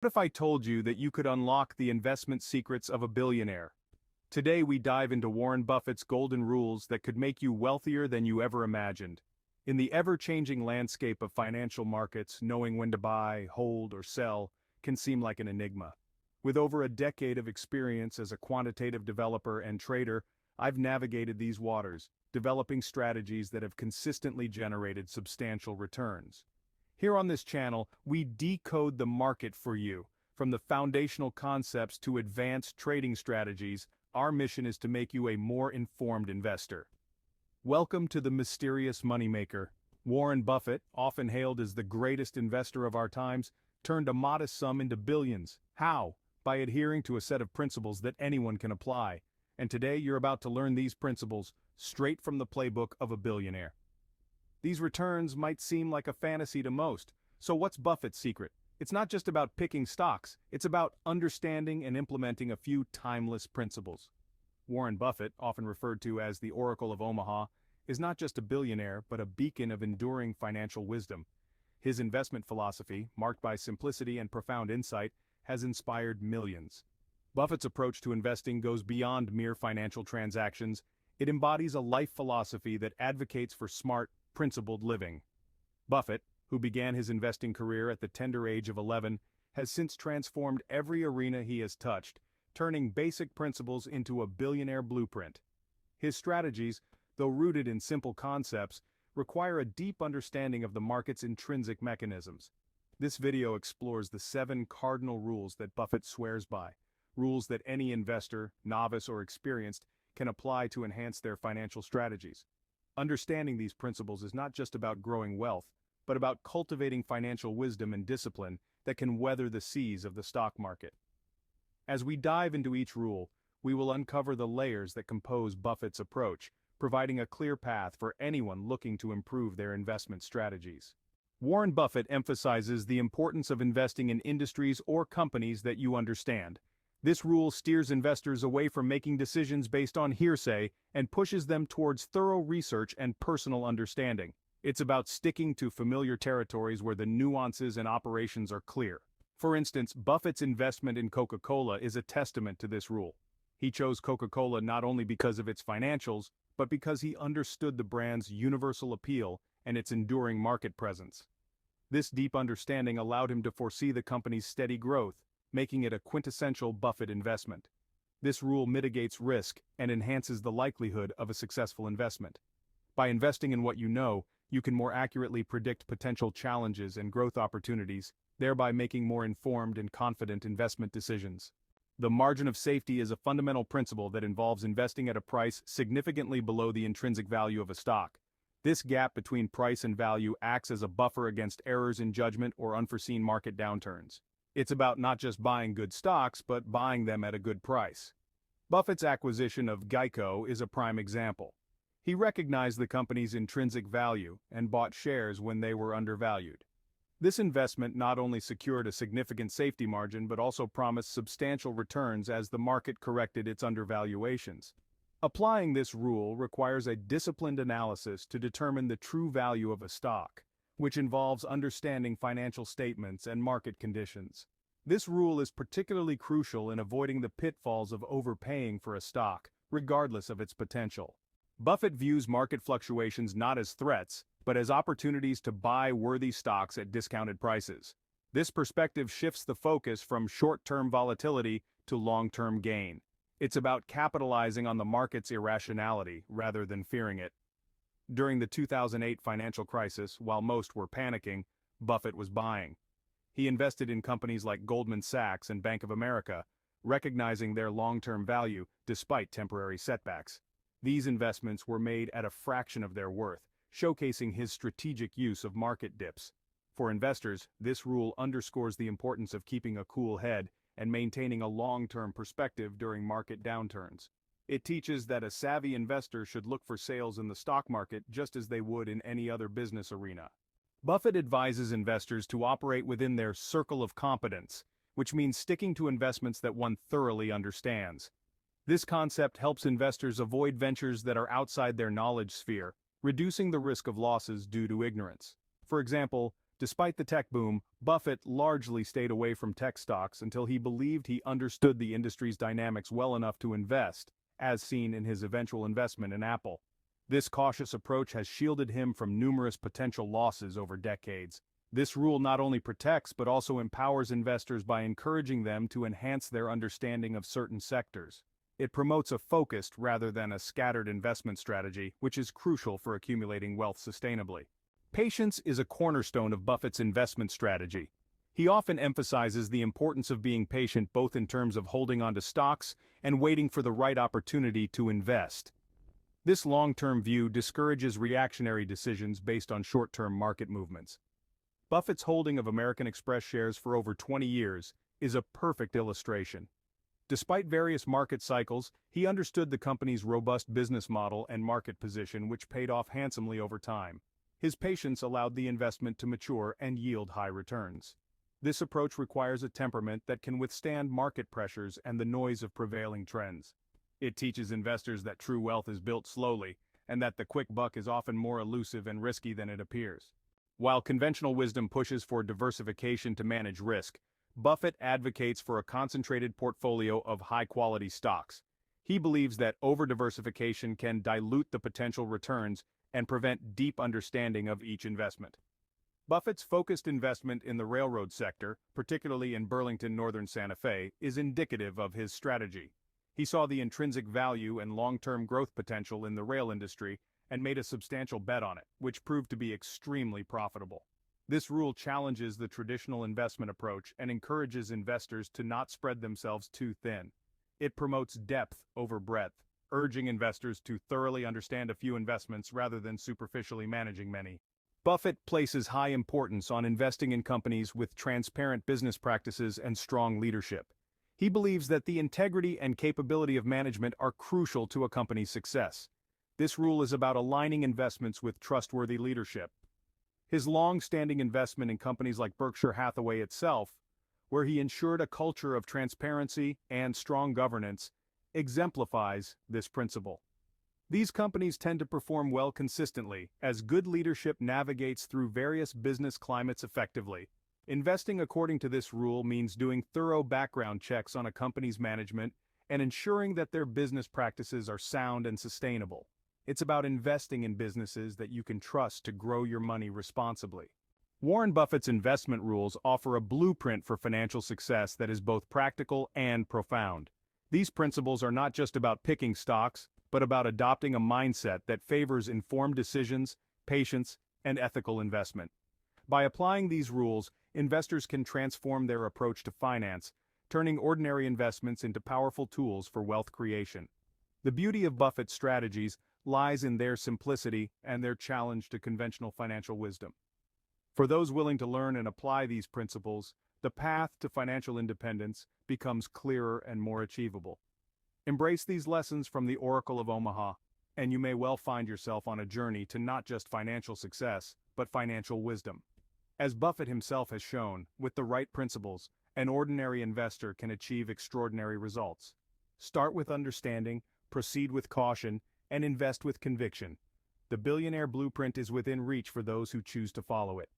What if I told you that you could unlock the investment secrets of a billionaire? Today we dive into Warren Buffett's golden rules that could make you wealthier than you ever imagined. In the ever-changing landscape of financial markets, knowing when to buy, hold, or sell can seem like an enigma. With over a decade of experience as a quantitative developer and trader, I've navigated these waters, developing strategies that have consistently generated substantial returns. Here on this channel, we decode the market for you. From the foundational concepts to advanced trading strategies, our mission is to make you a more informed investor. Welcome to the mysterious moneymaker. Warren Buffett, often hailed as the greatest investor of our times, turned a modest sum into billions. How? By adhering to a set of principles that anyone can apply. And today you're about to learn these principles straight from the playbook of a billionaire. These returns might seem like a fantasy to most, so what's Buffett's secret? It's not just about picking stocks, it's about understanding and implementing a few timeless principles. Warren Buffett, often referred to as the Oracle of Omaha, is not just a billionaire but a beacon of enduring financial wisdom. His investment philosophy, marked by simplicity and profound insight, has inspired millions. Buffett's approach to investing goes beyond mere financial transactions. It embodies a life philosophy that advocates for smart, principled living. Buffett, who began his investing career at the tender age of 11, has since transformed every arena he has touched, turning basic principles into a billionaire blueprint. His strategies, though rooted in simple concepts, require a deep understanding of the market's intrinsic mechanisms. This video explores the 7 cardinal rules that Buffett swears by, rules that any investor, novice or experienced, can apply to enhance their financial strategies. Understanding these principles is not just about growing wealth, but about cultivating financial wisdom and discipline that can weather the seas of the stock market. As we dive into each rule, we will uncover the layers that compose Buffett's approach, providing a clear path for anyone looking to improve their investment strategies. Warren Buffett emphasizes the importance of investing in industries or companies that you understand. This rule steers investors away from making decisions based on hearsay and pushes them towards thorough research and personal understanding. It's about sticking to familiar territories where the nuances and operations are clear. For instance, Buffett's investment in Coca-Cola is a testament to this rule. He chose Coca-Cola not only because of its financials, but because he understood the brand's universal appeal and its enduring market presence. This deep understanding allowed him to foresee the company's steady growth, making it a quintessential Buffett investment. This rule mitigates risk and enhances the likelihood of a successful investment. By investing in what you know, you can more accurately predict potential challenges and growth opportunities, thereby making more informed and confident investment decisions. The margin of safety is a fundamental principle that involves investing at a price significantly below the intrinsic value of a stock. This gap between price and value acts as a buffer against errors in judgment or unforeseen market downturns. It's about not just buying good stocks, but buying them at a good price. Buffett's acquisition of Geico is a prime example. He recognized the company's intrinsic value and bought shares when they were undervalued. This investment not only secured a significant safety margin but also promised substantial returns as the market corrected its undervaluations. Applying this rule requires a disciplined analysis to determine the true value of a stock, which involves understanding financial statements and market conditions. This rule is particularly crucial in avoiding the pitfalls of overpaying for a stock, regardless of its potential. Buffett views market fluctuations not as threats, but as opportunities to buy worthy stocks at discounted prices. This perspective shifts the focus from short-term volatility to long-term gain. It's about capitalizing on the market's irrationality rather than fearing it. During the 2008 financial crisis, while most were panicking, Buffett was buying. He invested in companies like Goldman Sachs and Bank of America, recognizing their long-term value despite temporary setbacks. These investments were made at a fraction of their worth, showcasing his strategic use of market dips. For investors, this rule underscores the importance of keeping a cool head and maintaining a long-term perspective during market downturns. It teaches that a savvy investor should look for sales in the stock market just as they would in any other business arena. Buffett advises investors to operate within their circle of competence, which means sticking to investments that one thoroughly understands. This concept helps investors avoid ventures that are outside their knowledge sphere, reducing the risk of losses due to ignorance. For example, Despite the tech boom, Buffett largely stayed away from tech stocks until he believed he understood the industry's dynamics well enough to invest, as seen in his eventual investment in Apple. This cautious approach has shielded him from numerous potential losses over decades. This rule not only protects but also empowers investors by encouraging them to enhance their understanding of certain sectors. It promotes a focused rather than a scattered investment strategy, which is crucial for accumulating wealth sustainably. Patience is a cornerstone of Buffett's investment strategy. He often emphasizes the importance of being patient both in terms of holding onto stocks and waiting for the right opportunity to invest. This long-term view discourages reactionary decisions based on short-term market movements. Buffett's holding of American Express shares for over 20 years is a perfect illustration. Despite various market cycles, he understood the company's robust business model and market position, which paid off handsomely over time. His patience allowed the investment to mature and yield high returns. This approach requires a temperament that can withstand market pressures and the noise of prevailing trends. It teaches investors that true wealth is built slowly, and that the quick buck is often more elusive and risky than it appears. While conventional wisdom pushes for diversification to manage risk, Buffett advocates for a concentrated portfolio of high-quality stocks. He believes that over-diversification can dilute the potential returns and prevent deep understanding of each investment. Buffett's focused investment in the railroad sector, particularly in Burlington, Northern Santa Fe, is indicative of his strategy. He saw the intrinsic value and long-term growth potential in the rail industry and made a substantial bet on it, which proved to be extremely profitable. This rule challenges the traditional investment approach and encourages investors to not spread themselves too thin. It promotes depth over breadth, urging investors to thoroughly understand a few investments rather than superficially managing many. Buffett places high importance on investing in companies with transparent business practices and strong leadership. He believes that the integrity and capability of management are crucial to a company's success. This rule is about aligning investments with trustworthy leadership. His long-standing investment in companies like Berkshire Hathaway itself, where he ensured a culture of transparency and strong governance, exemplifies this principle. These companies tend to perform well consistently, as good leadership navigates through various business climates effectively. Investing according to this rule means doing thorough background checks on a company's management and ensuring that their business practices are sound and sustainable. It's about investing in businesses that you can trust to grow your money responsibly. Warren Buffett's investment rules offer a blueprint for financial success that is both practical and profound. These principles are not just about picking stocks, but about adopting a mindset that favors informed decisions, patience, and ethical investment. By applying these rules, investors can transform their approach to finance, turning ordinary investments into powerful tools for wealth creation. The beauty of Buffett's strategies lies in their simplicity and their challenge to conventional financial wisdom. For those willing to learn and apply these principles, the path to financial independence becomes clearer and more achievable. Embrace these lessons from the Oracle of Omaha, and you may well find yourself on a journey to not just financial success, but financial wisdom. As Buffett himself has shown, with the right principles, an ordinary investor can achieve extraordinary results. Start with understanding, proceed with caution, and invest with conviction. The billionaire blueprint is within reach for those who choose to follow it.